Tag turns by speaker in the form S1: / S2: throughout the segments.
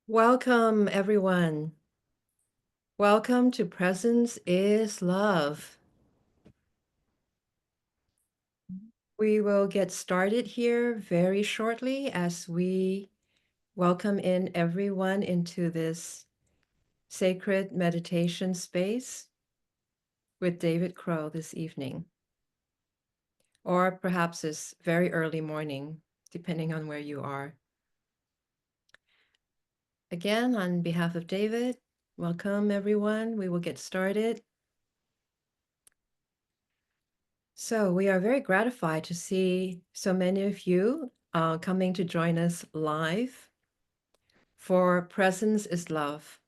S1: Welcome, everyone. Welcome to Presence is Love. We will get started here very shortly as we welcome in everyone into this sacred meditation space with David Crow this evening, or perhaps this very early morning, depending on where you are. Again, on behalf of David, welcome everyone. We will get started. So we are very gratified to see so many of you coming to join us live for Presence is Love.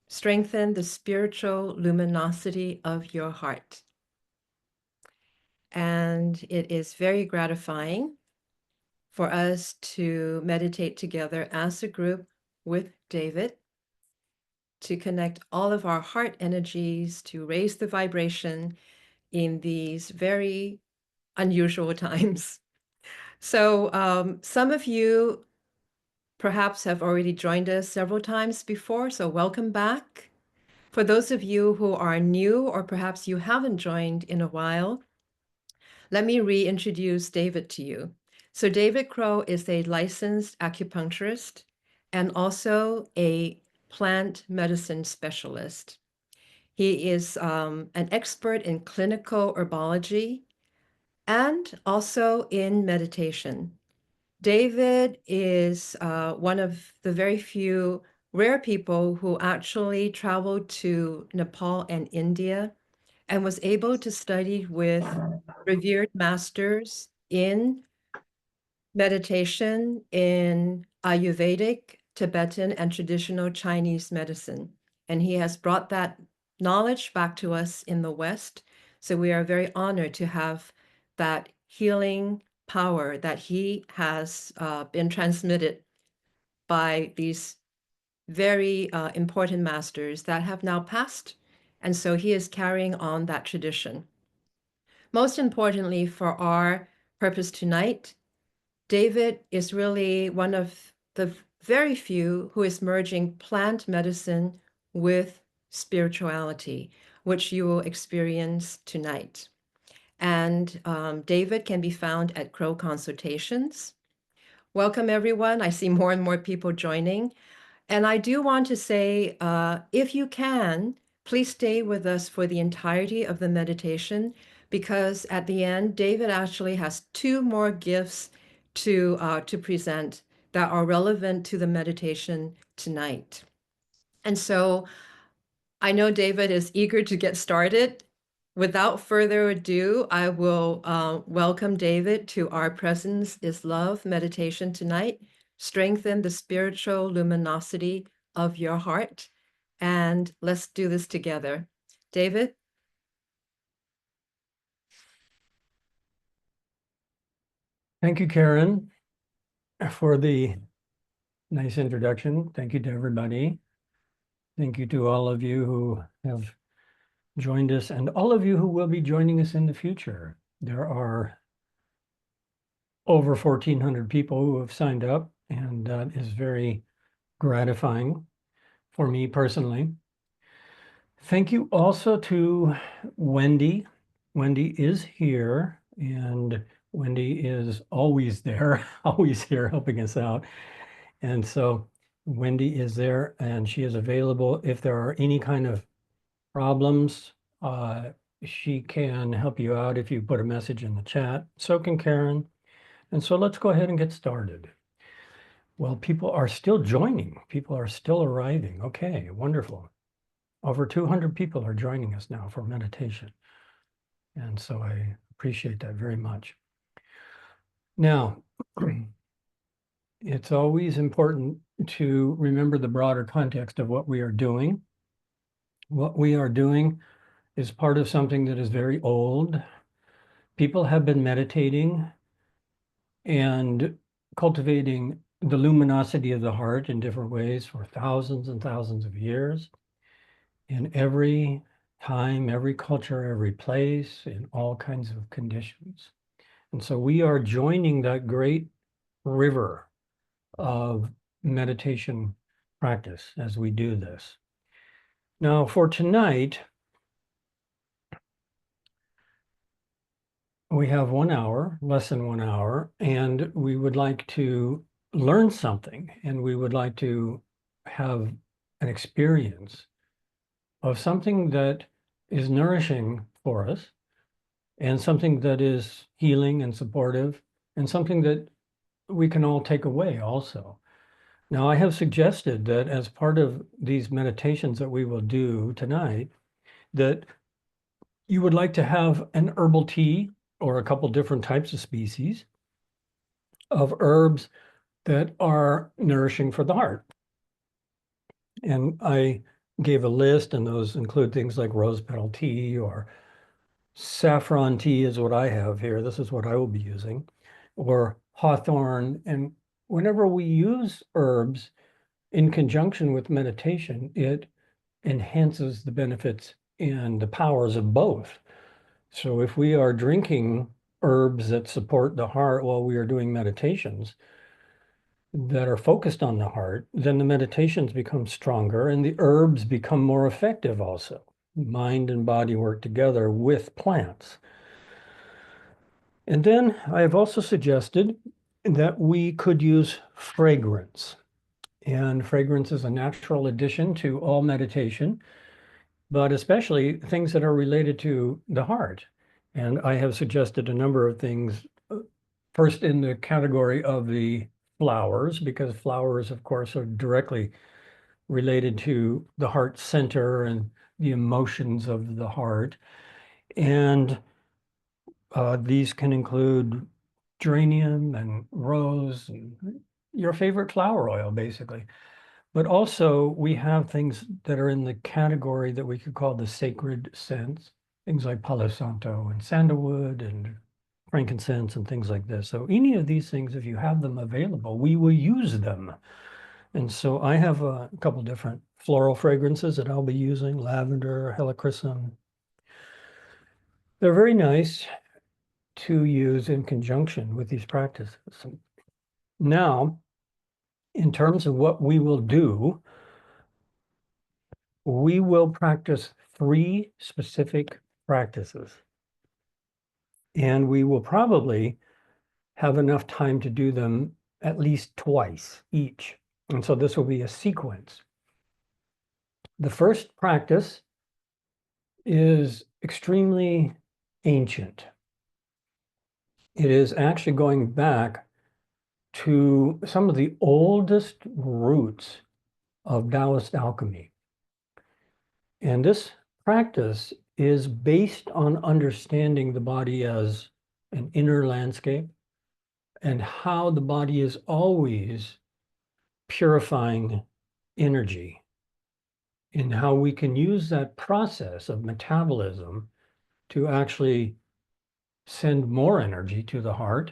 S1: Strengthen the spiritual luminosity of your heart. And it is very gratifying for us to meditate together as a group with David to connect all of our heart energies to raise the vibration in these very unusual times. So some of you perhaps have already joined us several times before, so welcome back. For those of you who are new or perhaps you haven't joined in a while, let me reintroduce David to you. So David Crow is a licensed acupuncturist and also a plant medicine specialist. He is an expert in clinical herbology and also in meditation. David is one of the very few rare people who actually traveled to Nepal and India and was able to study with revered masters in meditation, in Ayurvedic, Tibetan, and traditional Chinese medicine. And he has brought that knowledge back to us in the West. So we are very honored to have that healing power that he has been transmitted by these very important masters that have now passed. And so he is carrying on that tradition. Most importantly, for our purpose tonight, David is really one of the very few who is merging plant medicine with spirituality, which you will experience tonight. And David can be found at Crow Consultations. Welcome, everyone. I see more and more people joining. And I do want to say, if you can, please stay with us for the entirety of the meditation, because at the end, David actually has two more gifts to present that are relevant to the meditation tonight. And so I know David is eager to get started. Without further ado, I will welcome David to our Presence is Love meditation tonight. Strengthen the spiritual luminosity of your heart. And let's do this together. David?
S2: Thank you, Karen, for the nice introduction. Thank you to everybody. Thank you to all of you who have joined us and all of you who will be joining us in the future. There are over 1,400 people who have signed up, and that is very gratifying for me personally. Thank you also to Wendy. Wendy is here, and Wendy is always there, always here helping us out. And so Wendy is there and she is available if there are any kind of problems. She can help you out if you put a message in the chat. So can Karen. And so let's go ahead and get started. Well, people are still joining. People are still arriving. Okay, wonderful. Over 200 people are joining us now for meditation. And so I appreciate that very much. Now, it's always important to remember the broader context of what we are doing. What we are doing is part of something that is very old. People have been meditating and cultivating the luminosity of the heart in different ways for thousands and thousands of years. In every time, every culture, every place, in all kinds of conditions. And so we are joining that great river of meditation practice as we do this. Now, for tonight, we have 1 hour, less than 1 hour, and we would like to learn something, and we would like to have an experience of something that is nourishing for us, and something that is healing and supportive, and something that we can all take away also. Now, I have suggested that as part of these meditations that we will do tonight, that you would like to have an herbal tea or a couple different types of species of herbs that are nourishing for the heart. And I gave a list, and those include things like rose petal tea or saffron tea is what I have here. This is what I will be using, or hawthorn. And whenever we use herbs in conjunction with meditation, it enhances the benefits and the powers of both. So if we are drinking herbs that support the heart while we are doing meditations that are focused on the heart, then the meditations become stronger and the herbs become more effective also. Mind and body work together with plants. And then I have also suggested that we could use fragrance. And fragrance is a natural addition to all meditation, but especially things that are related to the heart. And I have suggested a number of things, first in the category of the flowers, because flowers, of course, are directly related to the heart center and the emotions of the heart. And these can include geranium and rose and your favorite flower oil, basically. But also we have things that are in the category that we could call the sacred scents, things like Palo Santo and sandalwood and frankincense and things like this. So any of these things, if you have them available, we will use them. And so I have a couple different floral fragrances that I'll be using, lavender, helichrysum. They're very nice to use in conjunction with these practices. Now, in terms of what we will do, we will practice 3 specific practices. And we will probably have enough time to do them at least twice each. And so this will be a sequence. The first practice is extremely ancient. It is actually going back to some of the oldest roots of Taoist alchemy. And this practice is based on understanding the body as an inner landscape and how the body is always purifying energy, and how we can use that process of metabolism to actually send more energy to the heart.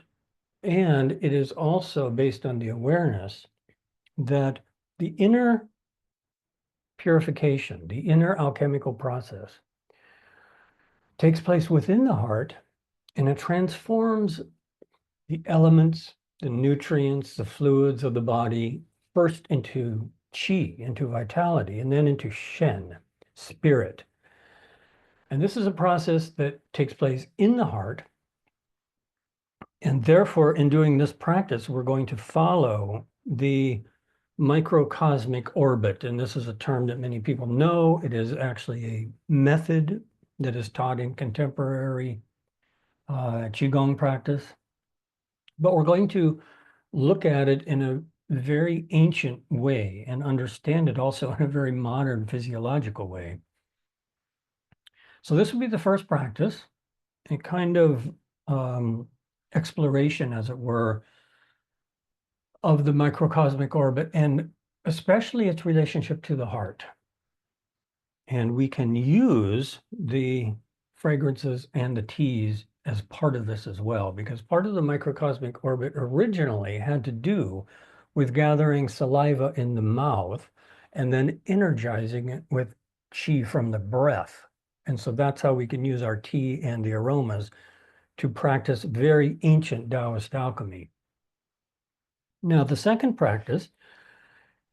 S2: And it is also based on the awareness that the inner purification, the inner alchemical process, takes place within the heart, and it transforms the elements, the nutrients, the fluids of the body, first into qi, into vitality, and then into shen, spirit. And this is a process that takes place in the heart. And therefore, in doing this practice, we're going to follow the microcosmic orbit. And this is a term that many people know. It is actually a method that is taught in contemporary Qigong practice. But we're going to look at it in a very ancient way and understand it also in a very modern physiological way. So this would be the first practice, a kind of exploration, as it were, of the microcosmic orbit, and especially its relationship to the heart. And we can use the fragrances and the teas as part of this as well, because part of the microcosmic orbit originally had to do with gathering saliva in the mouth and then energizing it with qi from the breath. And so that's how we can use our tea and the aromas to practice very ancient Taoist alchemy. Now, the second practice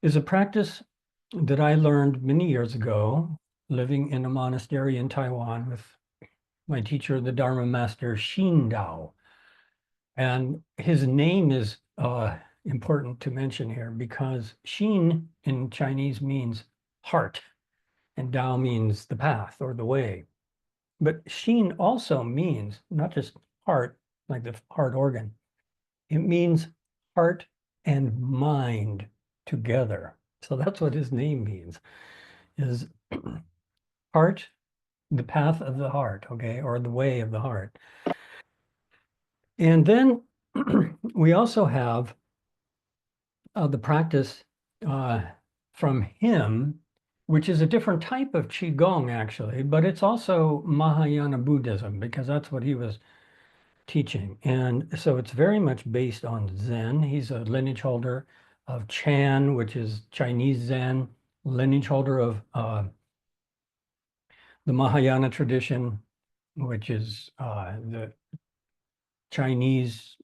S2: is a practice that I learned many years ago, living in a monastery in Taiwan with my teacher, the Dharma master Xin Dao. And his name is important to mention here because Xin in Chinese means heart, and Dao means the path or the way. But Xin also means not just heart, like the heart organ, it means heart and mind together. So that's what his name means, is heart, the path of the heart, okay, or the way of the heart. And then we also have the practice from him, which is a different type of Qigong, actually, but it's also Mahayana Buddhism because that's what he was teaching. And so it's very much based on Zen. He's a lineage holder of Chan, which is Chinese Zen, lineage holder of the Mahayana tradition, which is the Chinese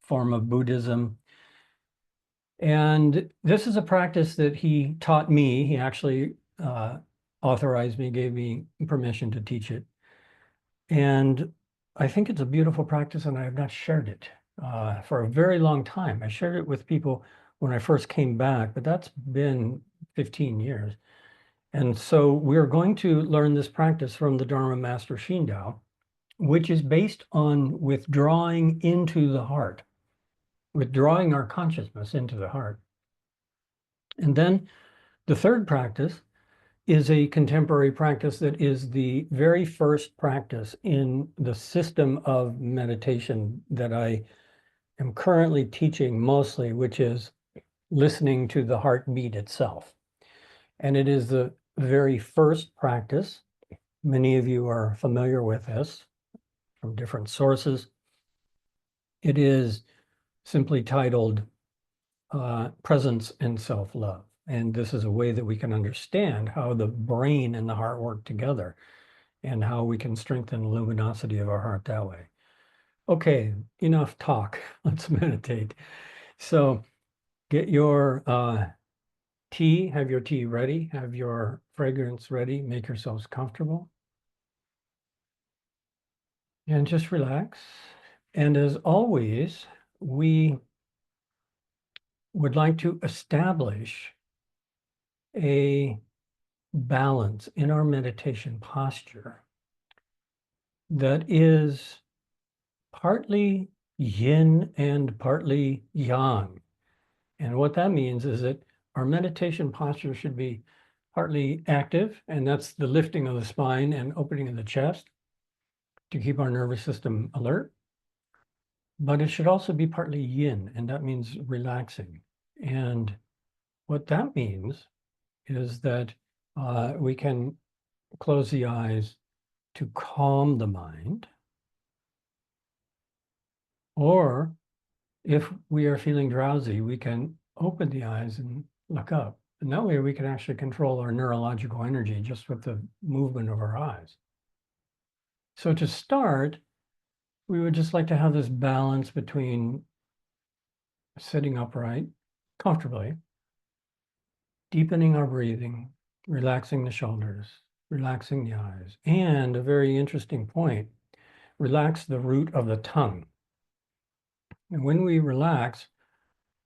S2: form of Buddhism. And this is a practice that he taught me. He actually authorized me, gave me permission to teach it. And I think it's a beautiful practice, and I have not shared it for a very long time. I shared it with people when I first came back, but that's been 15 years. And so we're going to learn this practice from the Dharma Master Shindao, which is based on withdrawing into the heart, withdrawing our consciousness into the heart. And then the third practice is a contemporary practice that is the very first practice in the system of meditation that I am currently teaching mostly, which is listening to the heartbeat itself. And it is the very first practice. Many of you are familiar with this from different sources. It is simply titled Presence and Self-Love. And this is a way that we can understand how the brain and the heart work together and how we can strengthen the luminosity of our heart that way. Okay, enough talk. Let's meditate. So get your tea, have your tea ready, have your fragrance ready, make yourselves comfortable. And just relax. And as always, we would like to establish a balance in our meditation posture that is partly yin and partly yang. And what that means is that our meditation posture should be partly active, and that's the lifting of the spine and opening of the chest to keep our nervous system alert. But it should also be partly yin, and that means relaxing. And what that means is that we can close the eyes to calm the mind, or if we are feeling drowsy, we can open the eyes and look up. And that way we can actually control our neurological energy just with the movement of our eyes. So to start, we would just like to have this balance between sitting upright comfortably, deepening our breathing, relaxing the shoulders, relaxing the eyes, and a very interesting point, relax the root of the tongue. And when we relax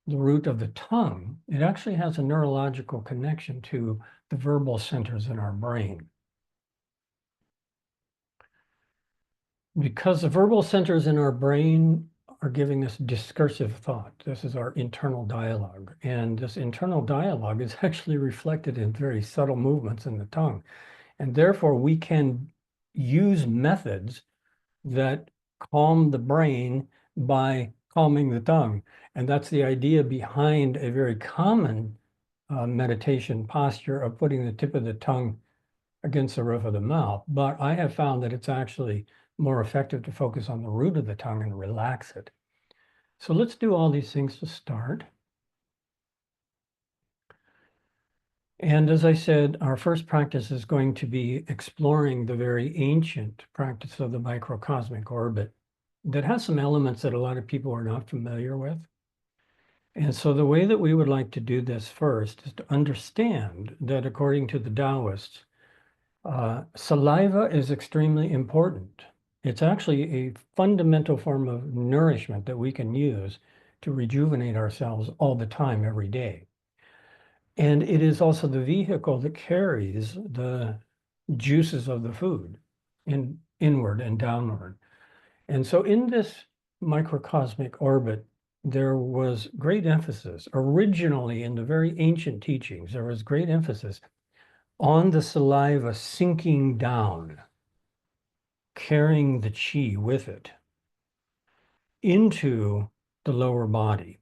S2: the root of the tongue, it actually has a neurological connection to the verbal centers in our brain. Because the verbal centers in our brain are giving us discursive thought. This is our internal dialogue. And this internal dialogue is actually reflected in very subtle movements in the tongue. And therefore, we can use methods that calm the brain by calming the tongue. And that's the idea behind a very common meditation posture of putting the tip of the tongue against the roof of the mouth. But I have found that it's actually more effective to focus on the root of the tongue and relax it. So let's do all these things to start. And as I said, our first practice is going to be exploring the very ancient practice of the microcosmic orbit that has some elements that a lot of people are not familiar with. And so the way that we would like to do this first is to understand that according to the Taoists, saliva is extremely important. It's actually a fundamental form of nourishment that we can use to rejuvenate ourselves all the time, every day. And it is also the vehicle that carries the juices of the food inward and downward. And so in this microcosmic orbit, there was great emphasis originally in the very ancient teachings. There was great emphasis on the saliva sinking down, carrying the chi with it into the lower body.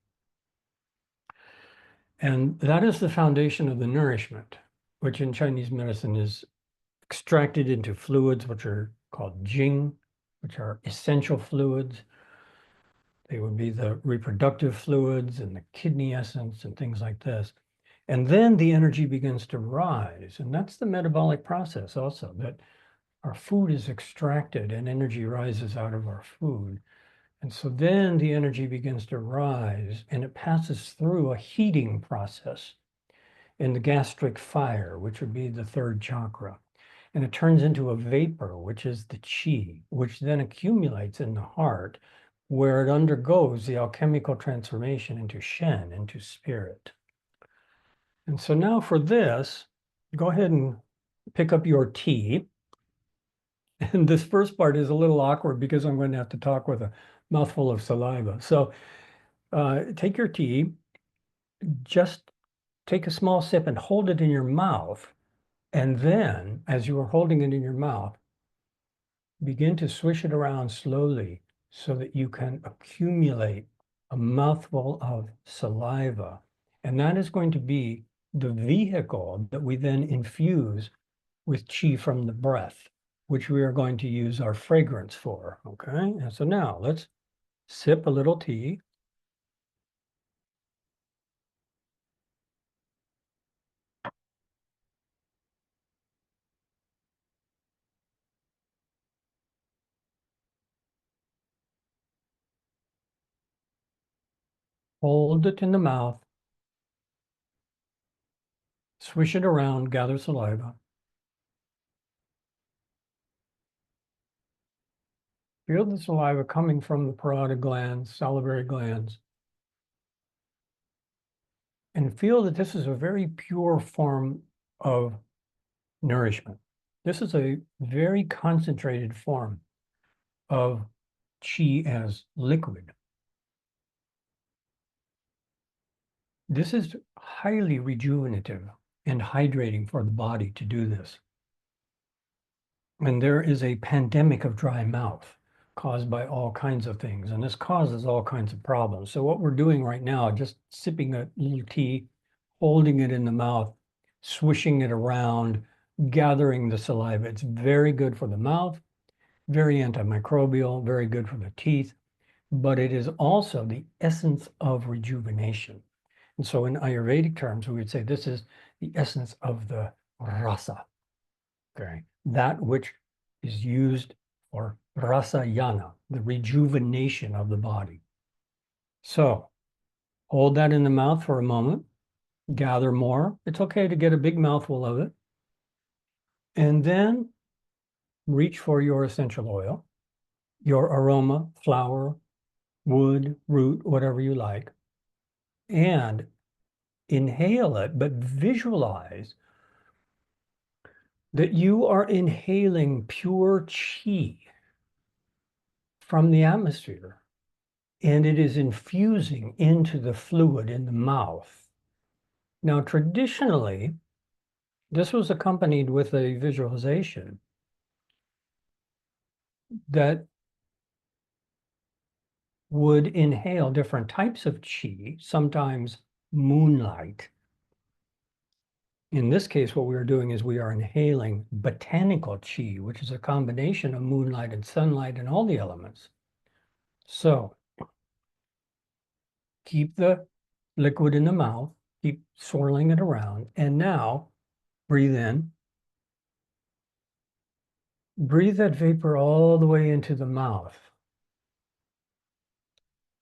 S2: And that is the foundation of the nourishment, which in Chinese medicine is extracted into fluids, which are called jing, which are essential fluids. They would be the reproductive fluids and the kidney essence and things like this. And then the energy begins to rise. And that's the metabolic process also, that our food is extracted and energy rises out of our food. And so then the energy begins to rise and it passes through a heating process in the gastric fire, which would be the third chakra. And it turns into a vapor, which is the chi, which then accumulates in the heart, where it undergoes the alchemical transformation into Shen, into spirit. And so now for this, go ahead and pick up your tea. And this first part is a little awkward because I'm going to have to talk with a mouthful of saliva. So take your tea, just take a small sip and hold it in your mouth. And then, as you are holding it in your mouth, begin to swish it around slowly so that you can accumulate a mouthful of saliva. And that is going to be the vehicle that we then infuse with chi from the breath, which we are going to use our fragrance for. Okay. And so now let's sip a little tea. Hold it in the mouth, swish it around, gather saliva. Feel the saliva coming from the parotid glands, salivary glands, and feel that this is a very pure form of nourishment. This is a very concentrated form of chi as liquid. This is highly rejuvenative and hydrating for the body to do this. And there is a pandemic of dry mouth caused by all kinds of things, and this causes all kinds of problems. So what we're doing right now, just sipping a little tea, holding it in the mouth, swishing it around, gathering the saliva. It's very good for the mouth, very antimicrobial, very good for the teeth, but it is also the essence of rejuvenation. And so in Ayurvedic terms, we would say this is the essence of the rasa, okay? That which is used for rasayana, the rejuvenation of the body. So hold that in the mouth for a moment, gather more. It's okay to get a big mouthful of it. And then reach for your essential oil, your aroma, flower, wood, root, whatever you like, and inhale it, but visualize that you are inhaling pure chi from the atmosphere and it is infusing into the fluid in the mouth. Now, traditionally, this was accompanied with a visualization that would inhale different types of chi, sometimes moonlight. In this case, what we are doing is we are inhaling botanical chi, which is a combination of moonlight and sunlight and all the elements. So keep the liquid in the mouth, keep swirling it around, and now breathe in. Breathe that vapor all the way into the mouth.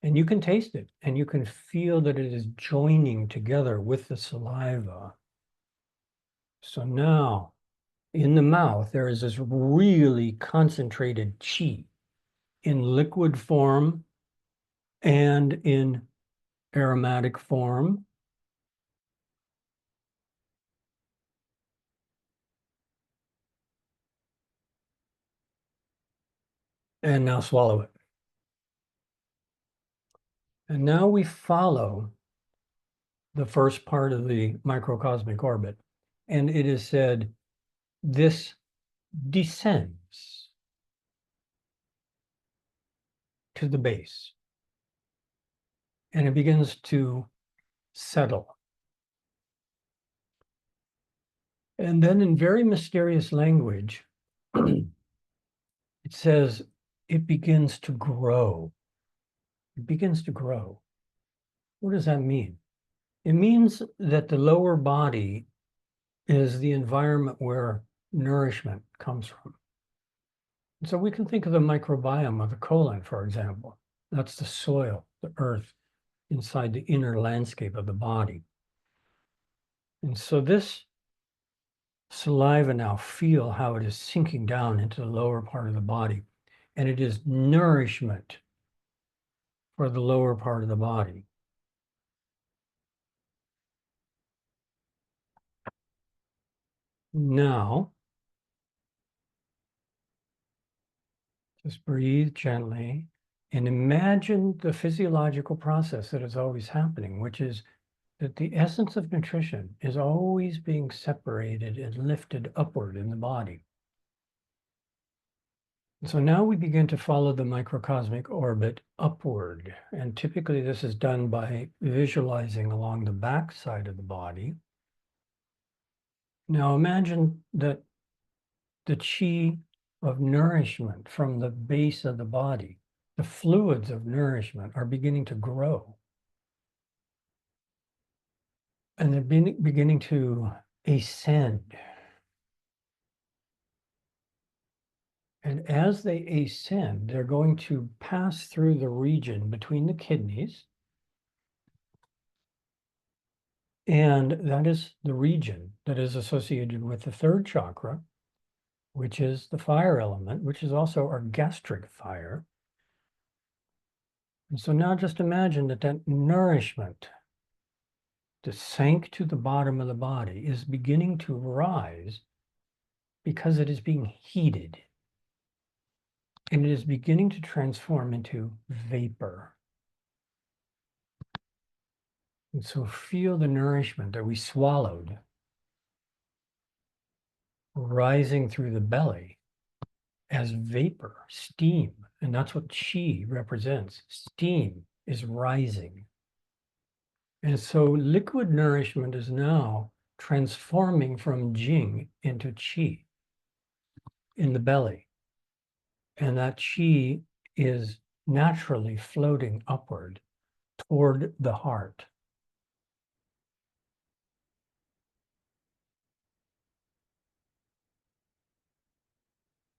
S2: And you can taste it, and you can feel that it is joining together with the saliva. So now, in the mouth, there is this really concentrated qi in liquid form and in aromatic form. And now swallow it. And now we follow the first part of the microcosmic orbit. And it is said, this descends to the base. And it begins to settle. And then in very mysterious language, it says it begins to grow. It begins to grow. What does that mean? It means that the lower body is the environment where nourishment comes from. So we can think of the microbiome of the colon, for example. That's the soil, the earth, inside the inner landscape of the body. And so this saliva now, feel how it is sinking down into the lower part of the body. And it is nourishment for the lower part of the body. Now, just breathe gently and imagine the physiological process that is always happening, which is that the essence of nutrition is always being separated and lifted upward in the body. So now we begin to follow the microcosmic orbit upward. And typically this is done by visualizing along the back side of the body. Now imagine that the chi of nourishment from the base of the body, the fluids of nourishment are beginning to grow. And they're beginning to ascend. And as they ascend, they're going to pass through the region between the kidneys. And that is the region that is associated with the third chakra, which is the fire element, which is also our gastric fire. And so now just imagine that that nourishment that sank to the bottom of the body is beginning to rise because it is being heated. And it is beginning to transform into vapor. And so feel the nourishment that we swallowed rising through the belly as vapor, steam. And that's what chi represents. Steam is rising. And so liquid nourishment is now transforming from jing into qi in the belly. And that qi is naturally floating upward toward the heart.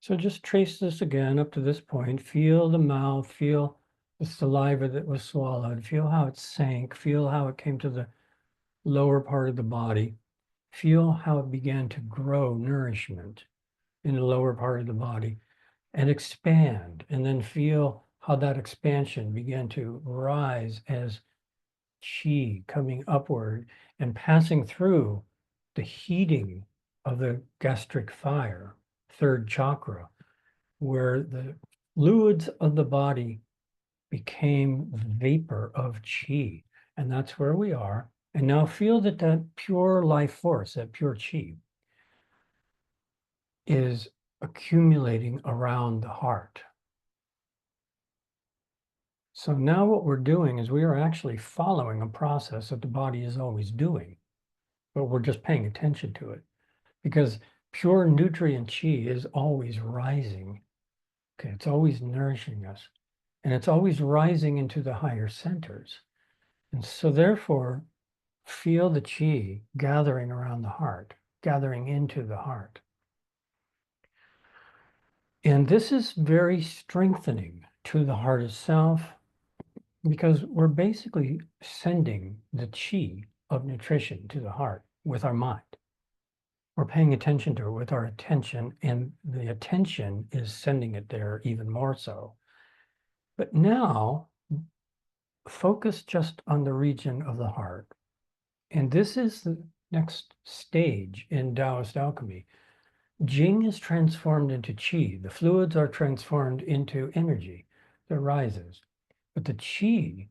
S2: So just trace this again up to this point. Feel the mouth, feel the saliva that was swallowed, feel how it sank, feel how it came to the lower part of the body, feel how it began to grow nourishment in the lower part of the body and expand, and then feel how that expansion began to rise as qi coming upward and passing through the heating of the gastric fire, third chakra, where the fluids of the body became vapor of qi. And that's where we are. And now feel that that pure life force, that pure qi, is accumulating around the heart. So now what we're doing is we are actually following a process that the body is always doing, but we're just paying attention to it because pure nutrient qi is always rising. Okay, it's always nourishing us and it's always rising into the higher centers. And so therefore, feel the qi gathering around the heart, gathering into the heart. And this is very strengthening to the heart itself because we're basically sending the chi of nutrition to the heart with our mind. We're paying attention to it with our attention, and the attention is sending it there even more so. But now, focus just on the region of the heart. And this is the next stage in Taoist alchemy. Jing is transformed into qi. The fluids are transformed into energy that rises. But the qi,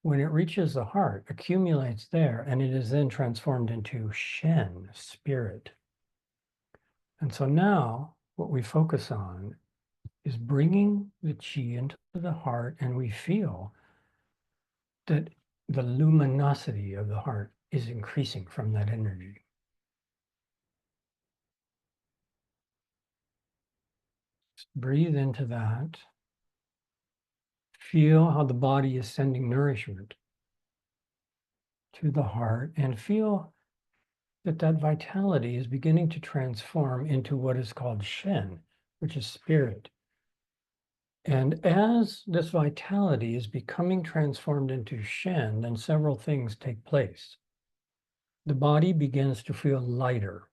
S2: when it reaches the heart, accumulates there, and it is then transformed into shen, spirit. And so now what we focus on is bringing the qi into the heart, and we feel that the luminosity of the heart is increasing from that energy. Just breathe into that. Feel how the body is sending nourishment to the heart, and feel that that vitality is beginning to transform into what is called shen, which is spirit. And as this vitality is becoming transformed into shen, then several things take place. The body begins to feel lighter.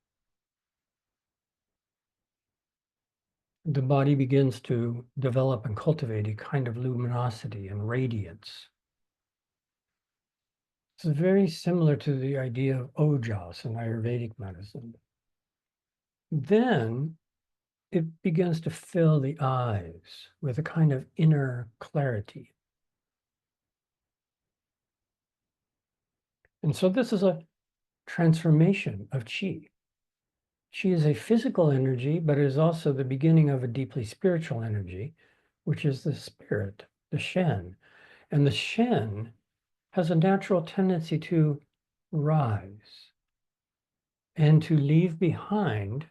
S2: The body begins to develop and cultivate a kind of luminosity and radiance. It's very similar to the idea of ojas in Ayurvedic medicine. Then it begins to fill the eyes with a kind of inner clarity. And so this is a transformation of qi. Qi is a physical energy, but it is also the beginning of a deeply spiritual energy, which is the spirit, the shen. And the shen has a natural tendency to rise and to leave behind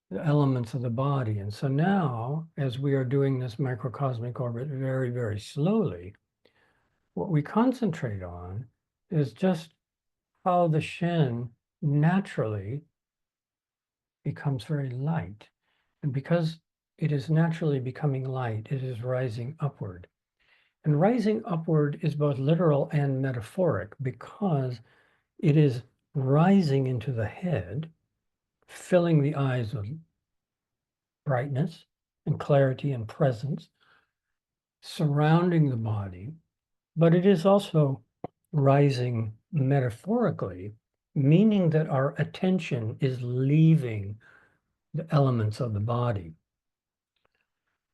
S2: the elements of the body. And so now, as we are doing this microcosmic orbit very, very slowly, what we concentrate on is just how the shen naturally becomes very light. And because it is naturally becoming light, it is rising upward. And rising upward is both literal and metaphoric, because it is rising into the head, filling the eyes with brightness and clarity and presence, surrounding the body, but it is also rising metaphorically, meaning that our attention is leaving the elements of the body.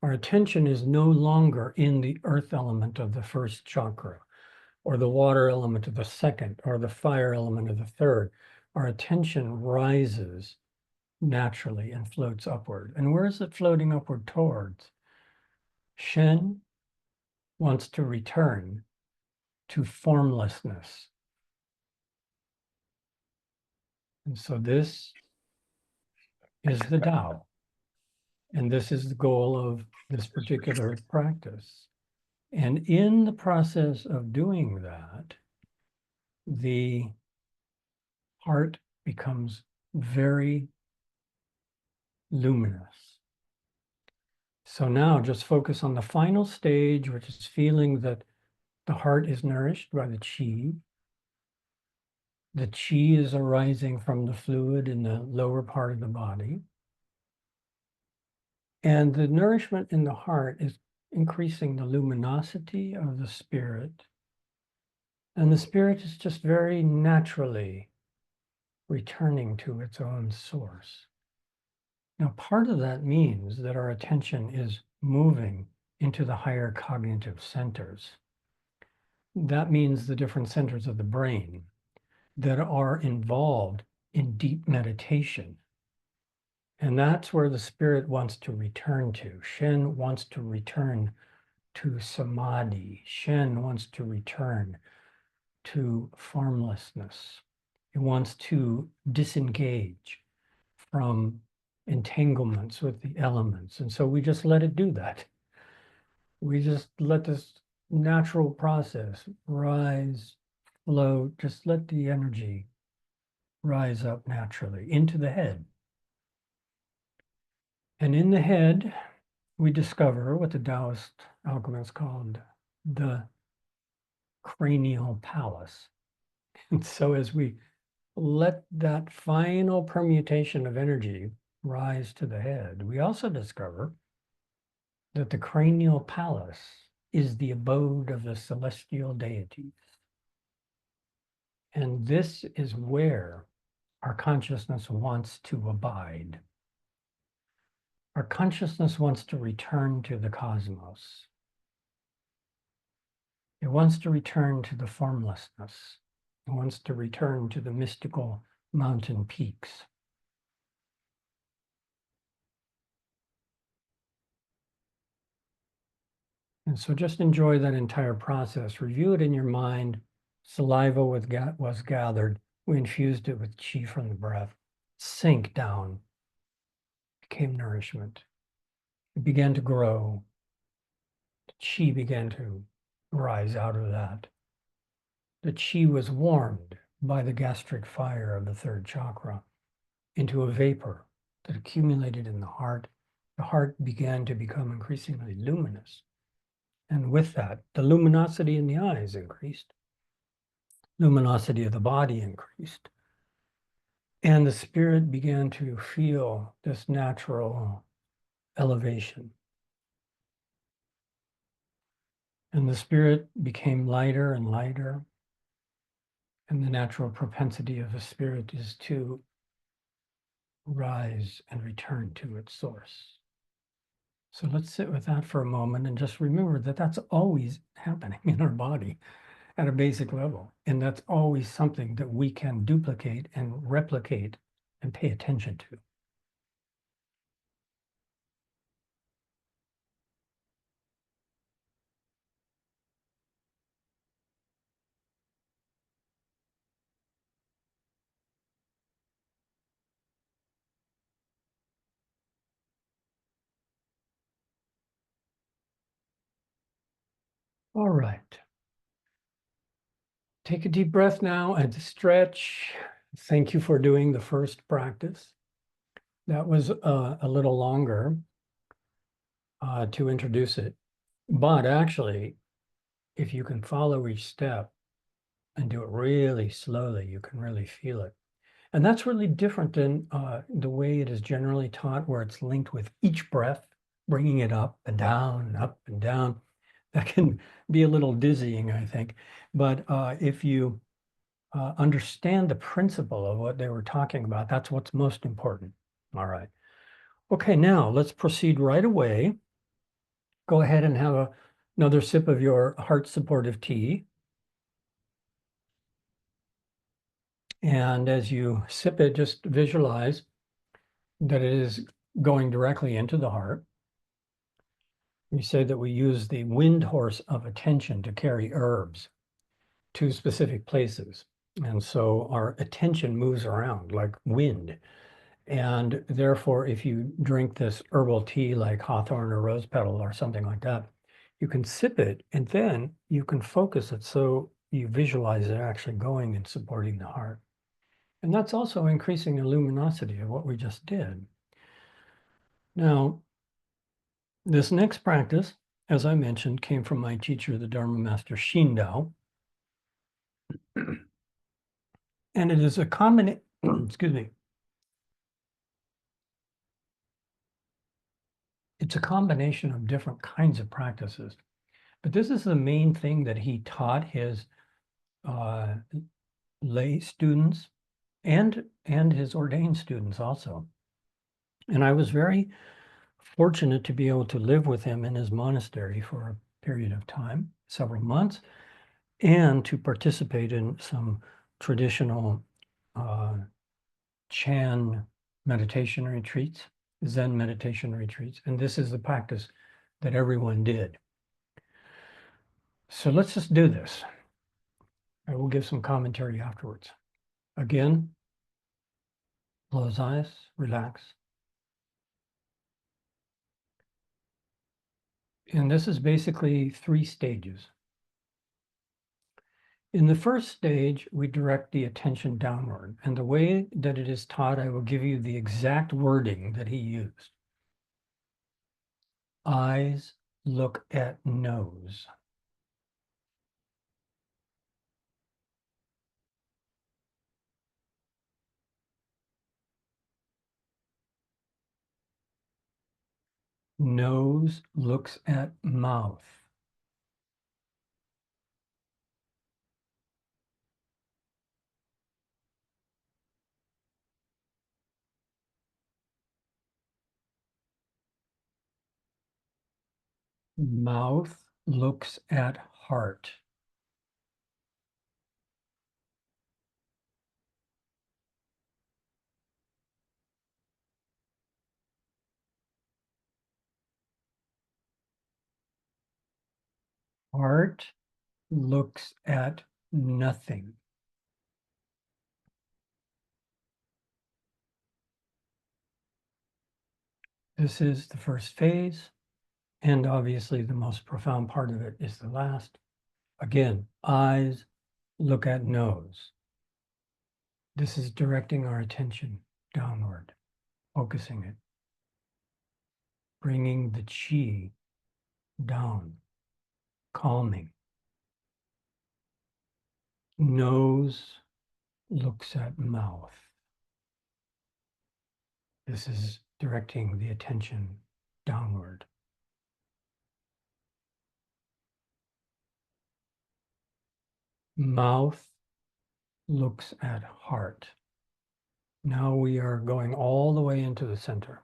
S2: Our attention is no longer in the earth element of the first chakra, or the water element of the second, or the fire element of the third. Our attention rises naturally and floats upward. And where is it floating upward towards? Shen wants to return to formlessness. And so this is the Tao. And this is the goal of this particular practice. And in the process of doing that, the heart becomes very luminous. So now just focus on the final stage, which is feeling that the heart is nourished by the qi. The qi is arising from the fluid in the lower part of the body. And the nourishment in the heart is increasing the luminosity of the spirit. And the spirit is just very naturally returning to its own source. Now, part of that means that our attention is moving into the higher cognitive centers. That means the different centers of the brain that are involved in deep meditation. And that's where the spirit wants to return to. Shen wants to return to samadhi. Shen wants to return to formlessness. It wants to disengage from entanglements with the elements. And so we just let it do that. We just let this natural process rise, float, just let the energy rise up naturally into the head. And in the head, we discover what the Taoist alchemists called the cranial palace. And so as we let that final permutation of energy rise to the head, we also discover that the cranial palace is the abode of the celestial deities. And this is where our consciousness wants to abide. Our consciousness wants to return to the cosmos. It wants to return to the formlessness. It wants to return to the mystical mountain peaks. And so just enjoy that entire process. Review it in your mind. Saliva was gathered. We infused it with chi from the breath. Sink down. Became nourishment. It began to grow. The chi began to rise out of that. The chi was warmed by the gastric fire of the third chakra into a vapor that accumulated in the heart. The heart began to become increasingly luminous. And with that, the luminosity in the eyes increased. Luminosity of the body increased. And the spirit began to feel this natural elevation. And the spirit became lighter and lighter. And the natural propensity of the spirit is to rise and return to its source. So let's sit with that for a moment and just remember that that's always happening in our body at a basic level. And that's always something that we can duplicate and replicate and pay attention to. All right. Take a deep breath now and stretch. Thank you for doing the first practice. That was a little longer to introduce it. But actually, if you can follow each step and do it really slowly, you can really feel it. And that's really different than the way it is generally taught, where it's linked with each breath, bringing it up and down, up and down. That can be a little dizzying, I think. But if you understand the principle of what they were talking about, that's what's most important. All right. Okay, now let's proceed right away. Go ahead and have another sip of your heart supportive tea. And as you sip it, just visualize that it is going directly into the heart. We say that we use the wind horse of attention to carry herbs to specific places. And so our attention moves around like wind. And therefore, if you drink this herbal tea like hawthorn or rose petal or something like that, you can sip it and then you can focus it so you visualize it actually going and supporting the heart. And that's also increasing the luminosity of what we just did. Now, this next practice, as I mentioned, came from my teacher, the Dharma Master Shindao. And it is a combination, excuse me, it's a combination of different kinds of practices. But this is the main thing that he taught his lay students and his ordained students also. And I was very fortunate to be able to live with him in his monastery for a period of time, several months, and to participate in some traditional Chan meditation retreats, Zen meditation retreats. And this is the practice that everyone did. So let's just do this. I will give some commentary afterwards. Again, close eyes, relax. And this is basically 3 stages. In the first stage, we direct the attention downward. And the way that it is taught, I will give you the exact wording that he used. Eyes look at nose. Nose looks at mouth. Mouth looks at heart. Heart looks at nothing. This is the first phase, and obviously the most profound part of it is the last. Again, eyes look at nose. This is directing our attention downward, focusing it, bringing the chi down, calming. Nose looks at mouth. This is directing the attention downward. Mouth looks at heart. Now we are going all the way into the center.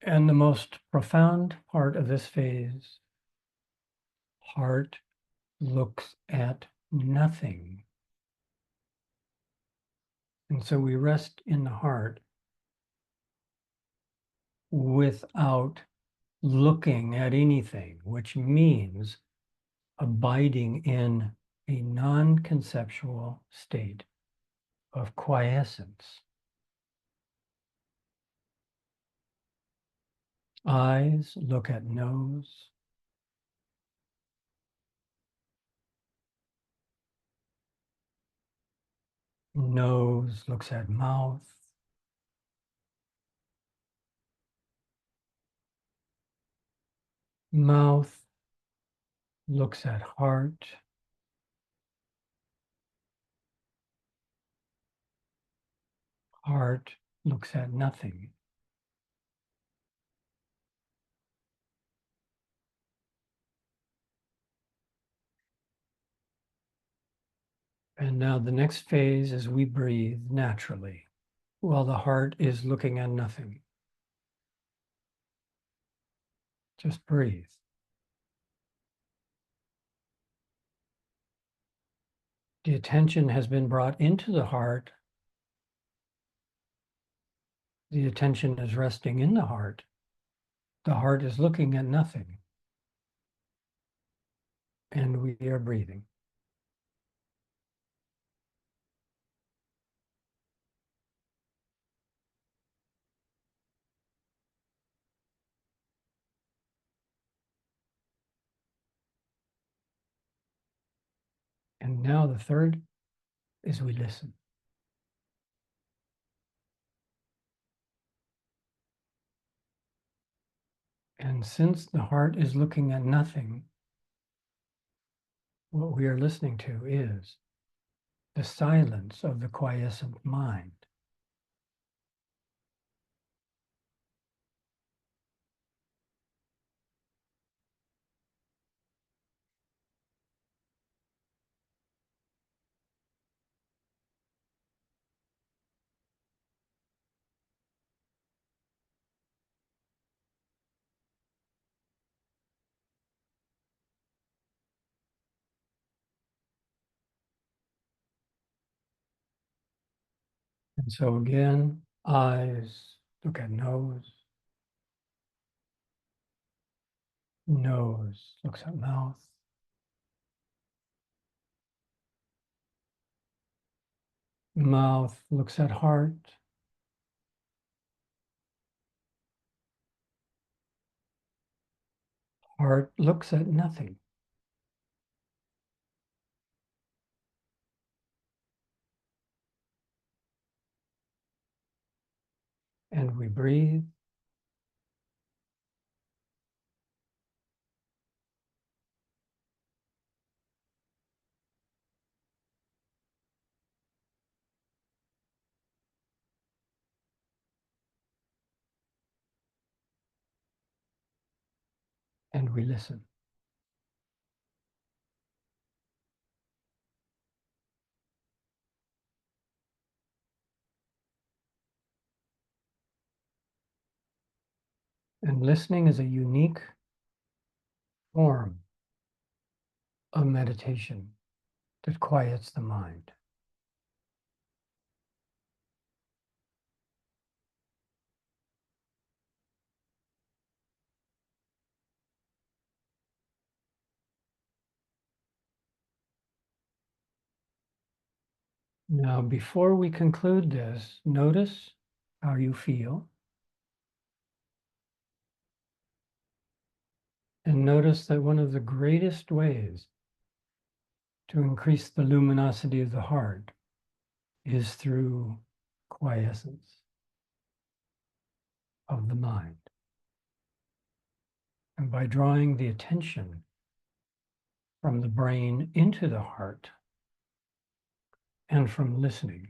S2: And the most profound part of this phase, heart looks at nothing. And so we rest in the heart without looking at anything, which means abiding in a non-conceptual state of quiescence. Eyes look at nose. Nose looks at mouth. Mouth looks at heart. Heart looks at nothing. And now the next phase is we breathe naturally while the heart is looking at nothing. Just breathe. The attention has been brought into the heart. The attention is resting in the heart. The heart is looking at nothing. And we are breathing. And now the third is we listen. And since the heart is looking at nothing, what we are listening to is the silence of the quiescent mind. And so again, eyes look at nose. Nose looks at mouth. Mouth looks at heart. Heart looks at nothing. And we breathe. and we listen. And listening is a unique form of meditation that quiets the mind. Now, before we conclude this, notice how you feel. And notice that one of the greatest ways to increase the luminosity of the heart is through quiescence of the mind. And by drawing the attention from the brain into the heart and from listening.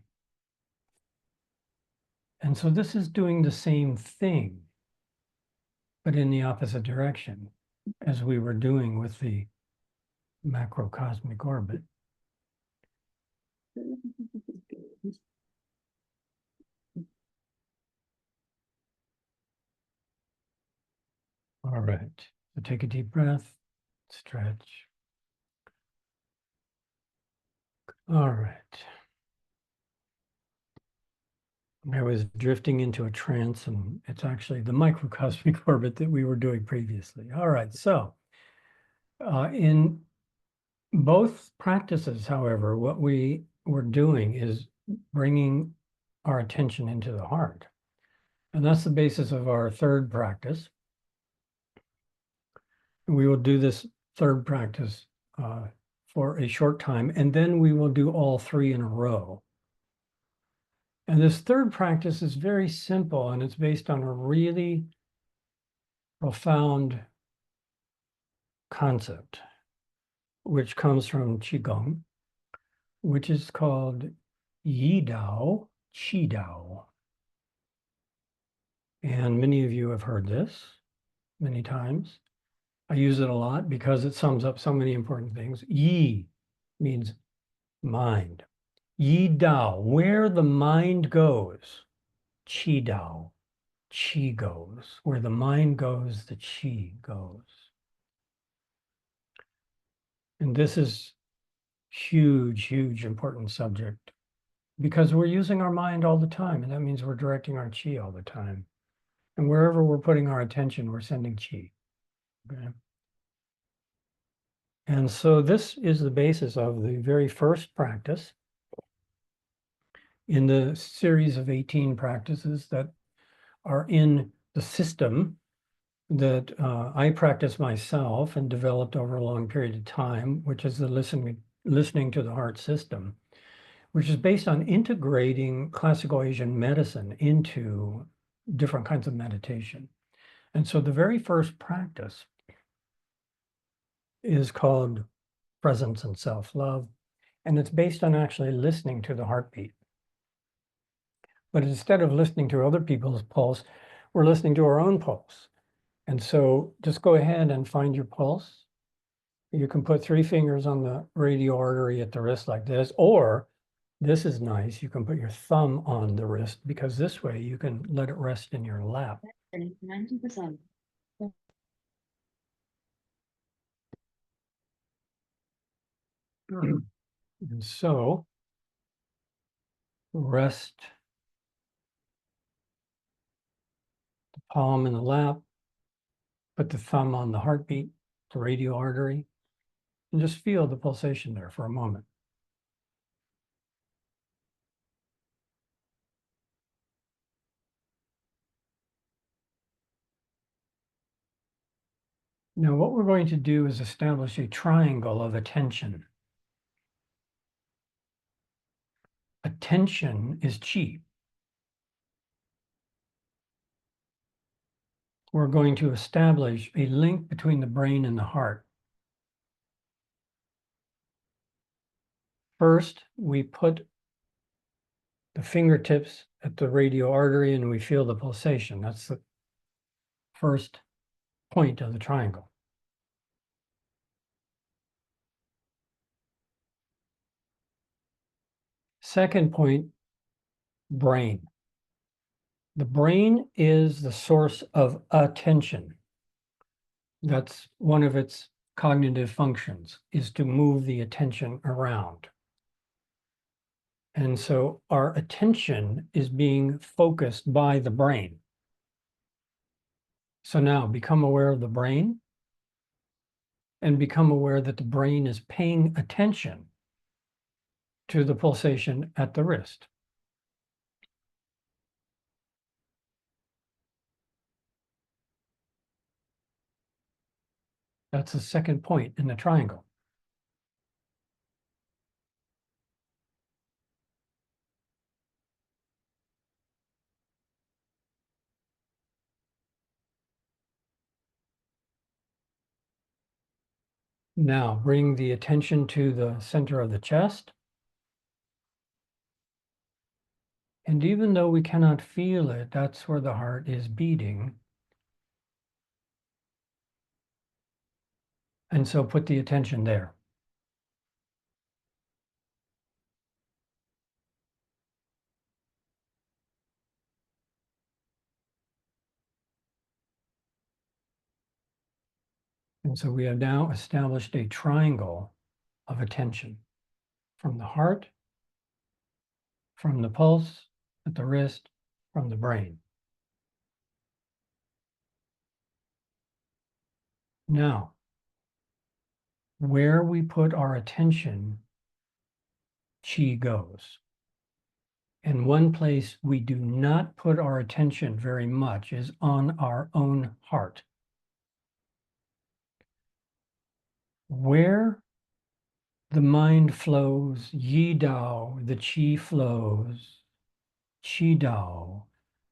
S2: And so this is doing the same thing, but in the opposite direction, as we were doing with the macrocosmic orbit. All right, so take a deep breath, stretch. All right. I was drifting into a trance, and it's actually the microcosmic orbit that we were doing previously. All right, so in both practices, however, what we were doing is bringing our attention into the heart. And that's the basis of our third practice. We will do this third practice for a short time, and then we will do all three in a row. And this third practice is very simple, and it's based on a really profound concept, which comes from Qigong, which is called Yi Dao, Qi Dao. And many of you have heard this many times. I use it a lot because it sums up so many important things. Yi means mind. Yi Dao, where the mind goes, Qi Dao, Qi goes. Where the mind goes, the Qi goes. And this is huge, huge, important subject because we're using our mind all the time, and that means we're directing our Qi all the time. And wherever we're putting our attention, we're sending Qi. Okay? And so this is the basis of the very first practice in the series of 18 practices that are in the system that I practice myself and developed over a long period of time, which is the listening to the heart system, which is based on integrating classical Asian medicine into different kinds of meditation. And so the very first practice is called presence and self-love, and it's based on actually listening to the heartbeat. But instead of listening to other people's pulse, we're listening to our own pulse. And so just go ahead and find your pulse. You can put 3 fingers on the radial artery at the wrist like this, or this is nice. You can put your thumb on the wrist because this way you can let it rest in your lap. 90%. And so rest the palm in the lap, put the thumb on the heartbeat, the radial artery, and just feel the pulsation there for a moment. Now, what we're going to do is establish a triangle of attention. Attention is Qi. We're going to establish a link between the brain and the heart. First, we put the fingertips at the radial artery and we feel the pulsation. That's the first point of the triangle. Second point, brain. The brain is the source of attention. That's one of its cognitive functions, is to move the attention around. And so our attention is being focused by the brain. So now become aware of the brain and become aware that the brain is paying attention to the pulsation at the wrist. That's the second point in the triangle. Now bring the attention to the center of the chest. And even though we cannot feel it, that's where the heart is beating. And so put the attention there. And so we have now established a triangle of attention from the heart, from the pulse at the wrist, from the brain. Now, where we put our attention, chi goes. And one place we do not put our attention very much is on our own heart. Where the mind flows, yi dao, the chi flows, chi dao,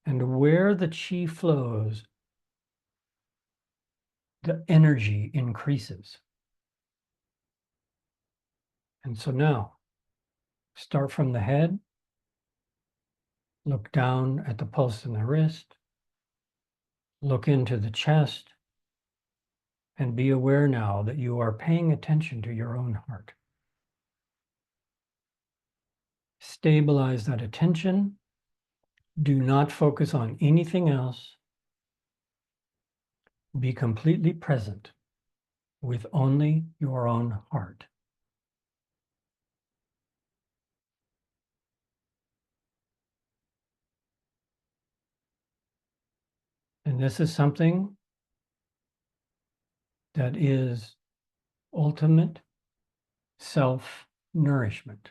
S2: and where the chi flows, the energy increases. And so now, start from the head, look down at the pulse in the wrist, look into the chest, and be aware now that you are paying attention to your own heart. Stabilize that attention. Do not focus on anything else. Be completely present with only your own heart. And this is something that is ultimate self-nourishment.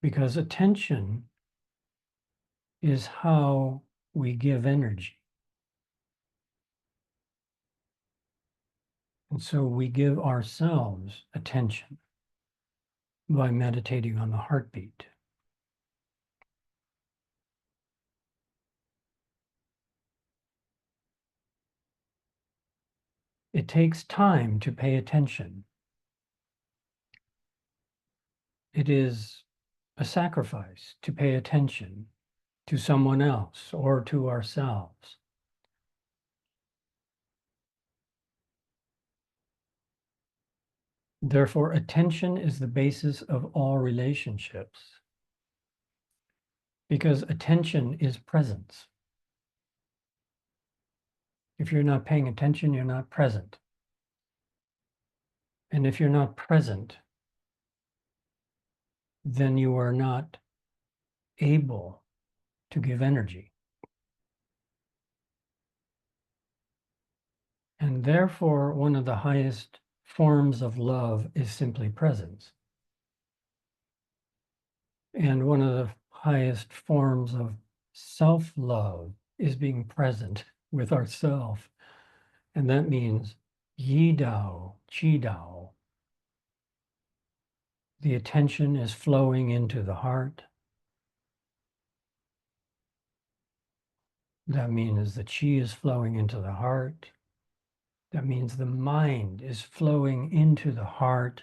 S2: Because attention is how we give energy. And so we give ourselves attention by meditating on the heartbeat. It takes time to pay attention. It is a sacrifice to pay attention to someone else or to ourselves. Therefore, attention is the basis of all relationships, because attention is presence. If you're not paying attention, you're not present. And if you're not present, then you are not able to give energy. And therefore, one of the highest forms of love is simply presence. And one of the highest forms of self-love is being present with ourself. And that means yi dao, qi dao. The attention is flowing into the heart. That means the qi is flowing into the heart. That means the mind is flowing into the heart.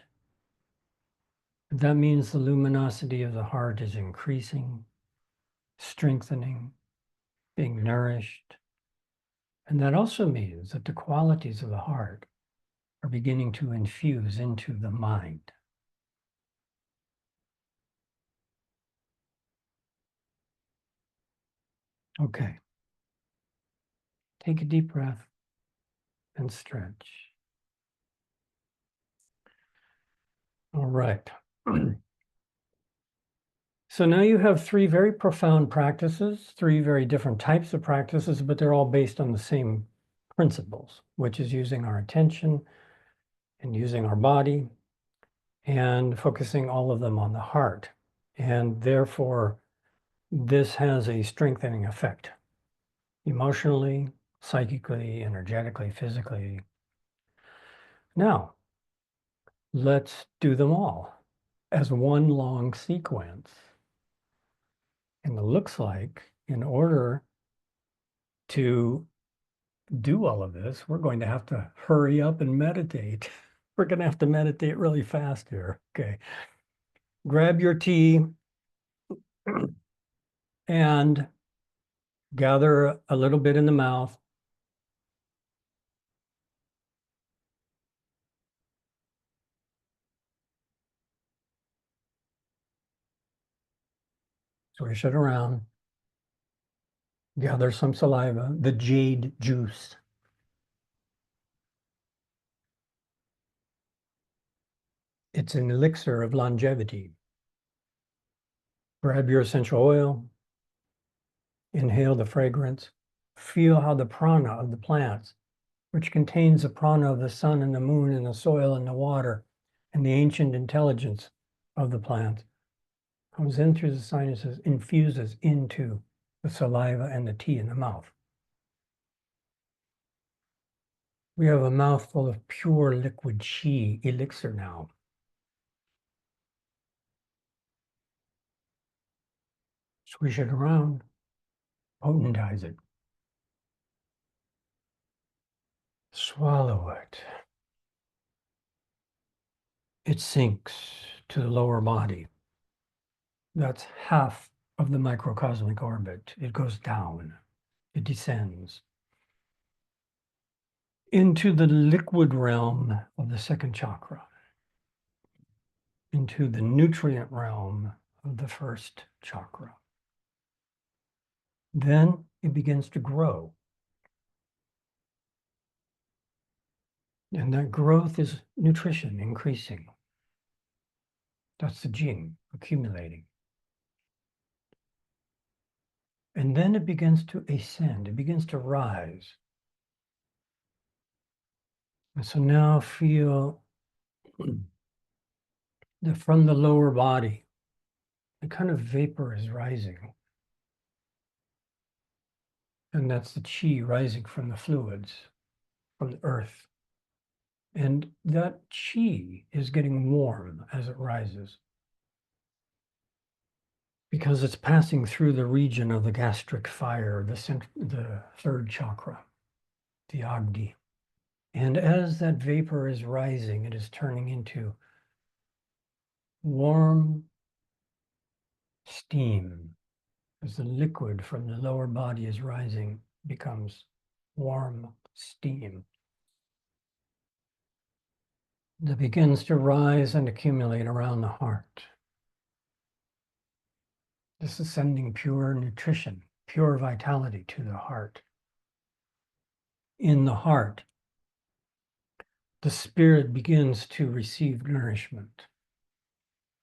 S2: That means the luminosity of the heart is increasing, strengthening, being nourished. And that also means that the qualities of the heart are beginning to infuse into the mind. Okay. Take a deep breath and stretch. All right. So now you have three very profound practices, three very different types of practices, but they're all based on the same principles, which is using our attention and using our body and focusing all of them on the heart. And therefore, this has a strengthening effect emotionally, psychically, energetically, physically. Now, let's do them all as one long sequence. And it looks like in order to do all of this, we're going to have to hurry up and meditate. We're going to have to meditate really fast here. Okay. Grab your tea and gather a little bit in the mouth. Swish it around. Gather some saliva, the jade juice. It's an elixir of longevity. Grab your essential oil, inhale the fragrance, feel how the prana of the plants, which contains the prana of the sun and the moon and the soil and the water and the ancient intelligence of the plant, comes in through the sinuses, infuses into the saliva and the tea in the mouth. We have a mouthful of pure liquid qi elixir now. Swish it around, potentize it. Swallow it. It sinks to the lower body. That's half of the microcosmic orbit. It goes down, it descends into the liquid realm of the second chakra, into the nutrient realm of the first chakra. Then it begins to grow. And that growth is nutrition increasing. That's the jing accumulating. And then it begins to ascend, it begins to rise. And so now feel that from the lower body, a kind of vapor is rising. And that's the chi rising from the fluids, from the earth. And that chi is getting warm as it rises because it's passing through the region of the gastric fire, the third chakra, the Agni. And as that vapor is rising, it is turning into warm steam. As the liquid from the lower body is rising, becomes warm steam that begins to rise and accumulate around the heart. This is sending pure nutrition, pure vitality to the heart. In the heart, the spirit begins to receive nourishment,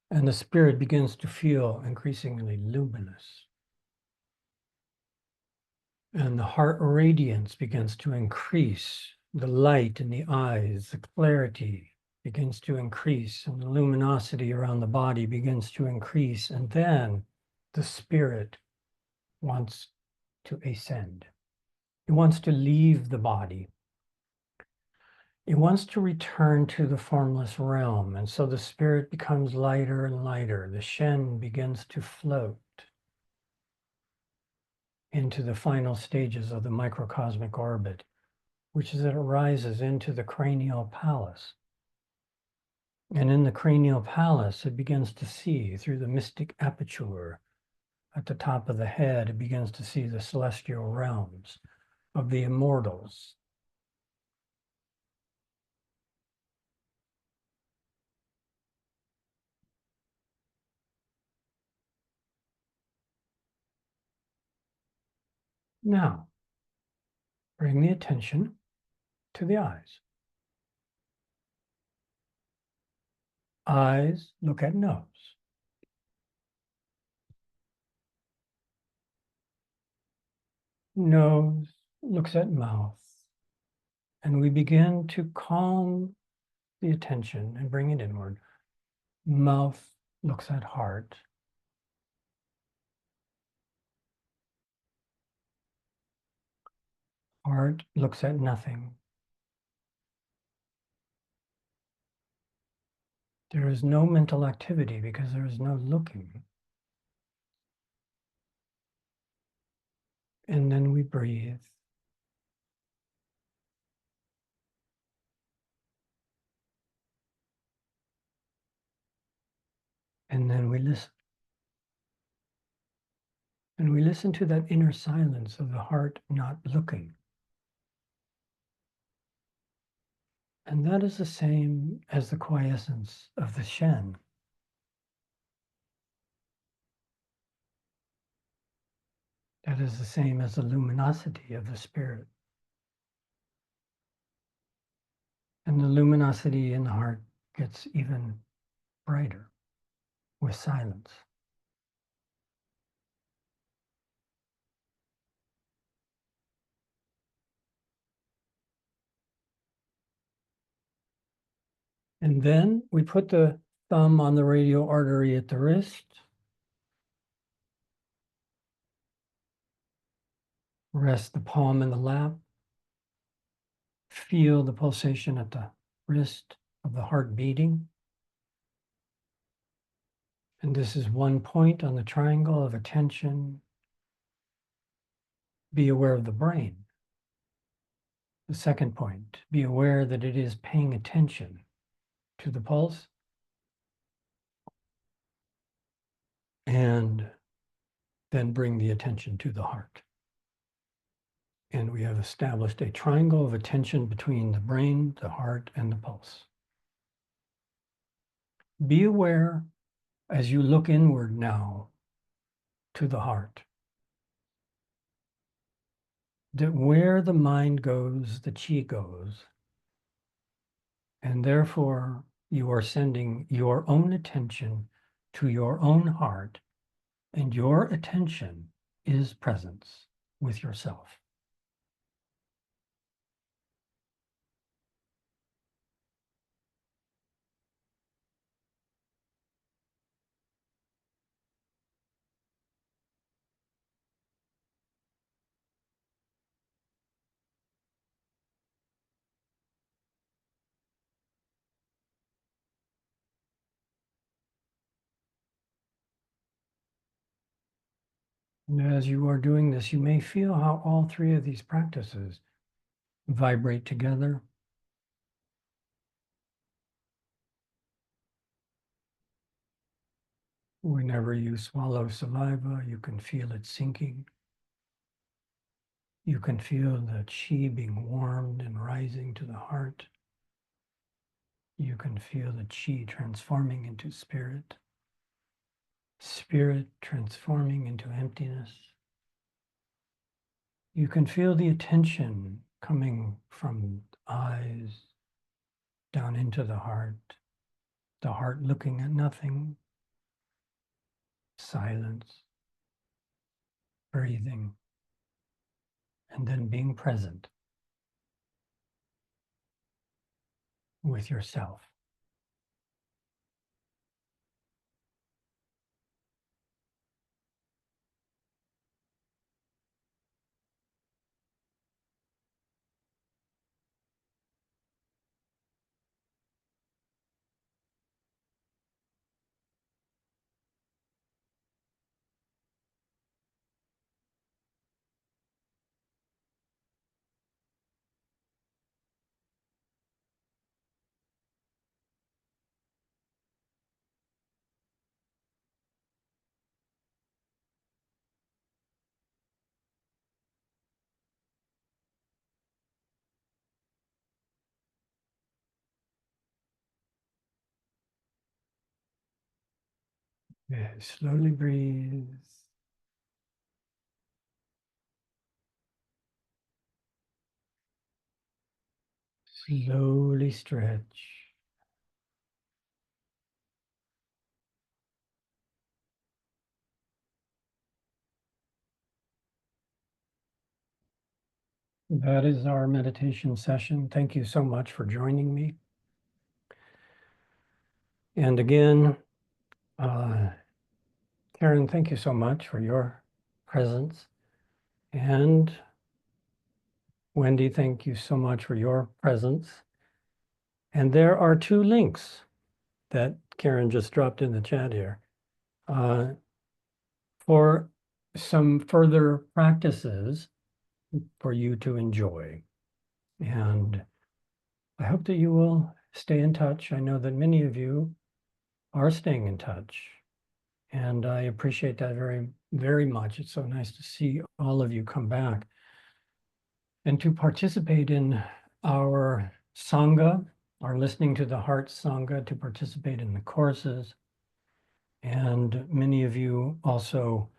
S2: and the spirit begins to feel increasingly luminous. And the heart radiance begins to increase, the light in the eyes, the clarity begins to increase, and the luminosity around the body begins to increase. And then the spirit wants to ascend. It wants to leave the body. It wants to return to the formless realm. And so the spirit becomes lighter and lighter. The Shen begins to float into the final stages of the microcosmic orbit, which is that it rises into the cranial palace. And in the cranial palace, it begins to see through the mystic aperture at the top of the head, it begins to see the celestial realms of the immortals. Now, bring the attention to the eyes. Eyes look at nose. Nose looks at mouth. And we begin to calm the attention and bring it inward. Mouth looks at heart. Heart looks at nothing. There is no mental activity because there is no looking. And then we breathe. And then we listen. And we listen to that inner silence of the heart not looking. And that is the same as the quiescence of the Shen. That is the same as the luminosity of the spirit. And the luminosity in the heart gets even brighter with silence. And then we put the thumb on the radial artery at the wrist. Rest the palm in the lap. Feel the pulsation at the wrist of the heart beating. And this is one point on the triangle of attention. Be aware of the brain. The second point, be aware that it is paying attention to the pulse. And then bring the attention to the heart. And we have established a triangle of attention between the brain, the heart, and the pulse. Be aware as you look inward now to the heart, that where the mind goes, the chi goes. And therefore, you are sending your own attention to your own heart, and your attention is presence with yourself. And as you are doing this, you may feel how all three of these practices vibrate together. Whenever you swallow saliva, you can feel it sinking. You can feel the chi being warmed and rising to the heart. You can feel the chi transforming into spirit, spirit transforming into emptiness. You can feel the attention coming from eyes down into the heart looking at nothing, silence, breathing, and then being present with yourself. Yeah, slowly breathe. Slowly stretch. That is our meditation session. Thank you so much for joining me. And again, Karen, thank you so much for your presence. And Wendy, thank you so much for your presence. And there are 2 links that Karen just dropped in the chat here for some further practices for you to enjoy. And I hope that you will stay in touch. I know that many of you are staying in touch, and I appreciate that very, very much. It's so nice to see all of you come back and to participate in our Sangha, our Listening to the Heart Sangha, to participate in the courses. And many of you also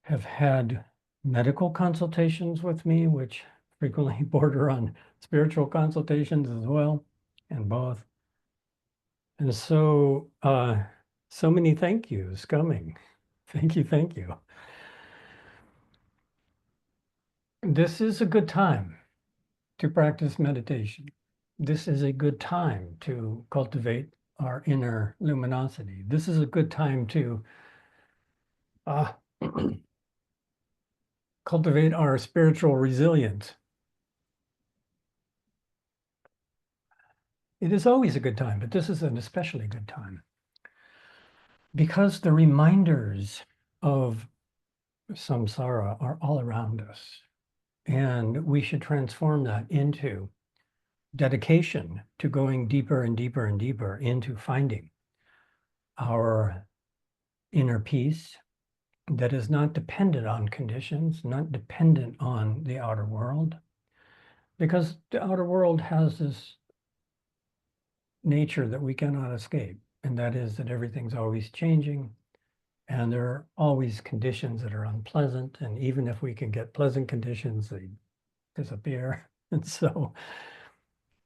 S2: have had medical consultations with me, which frequently border on spiritual consultations as well, and both. And so, so many thank yous coming. Thank you, thank you. This is a good time to practice meditation. This is a good time to cultivate our inner luminosity. This is a good time to cultivate our spiritual resilience. It is always a good time, but this is an especially good time because the reminders of samsara are all around us. And we should transform that into dedication to going deeper and deeper and deeper into finding our inner peace that is not dependent on conditions, not dependent on the outer world, because the outer world has this nature that we cannot escape, and that is that everything's always changing, and there are always conditions that are unpleasant, and even if we can get pleasant conditions, they disappear. And so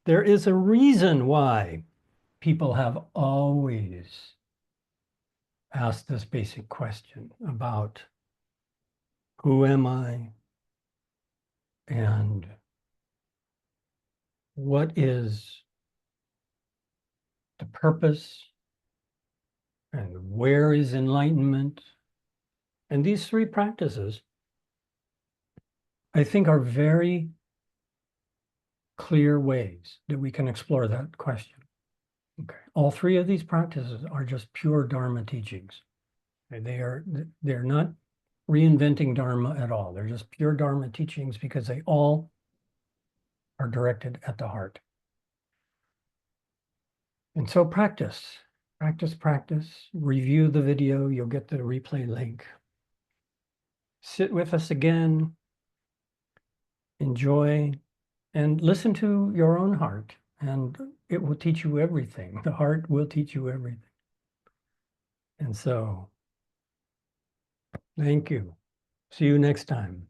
S2: there is a reason why people have always asked this basic question about who am I and what is the purpose and where is enlightenment? And these 3 practices, I think, are very clear ways that we can explore that question. Okay. All 3 of these practices are just pure Dharma teachings. They're not reinventing Dharma at all. They're just pure Dharma teachings because they all are directed at the heart. And so practice, practice, practice, review the video, you'll get the replay link. Sit with us again, enjoy, and listen to your own heart, and it will teach you everything. The heart will teach you everything. And so, thank you. See you next time.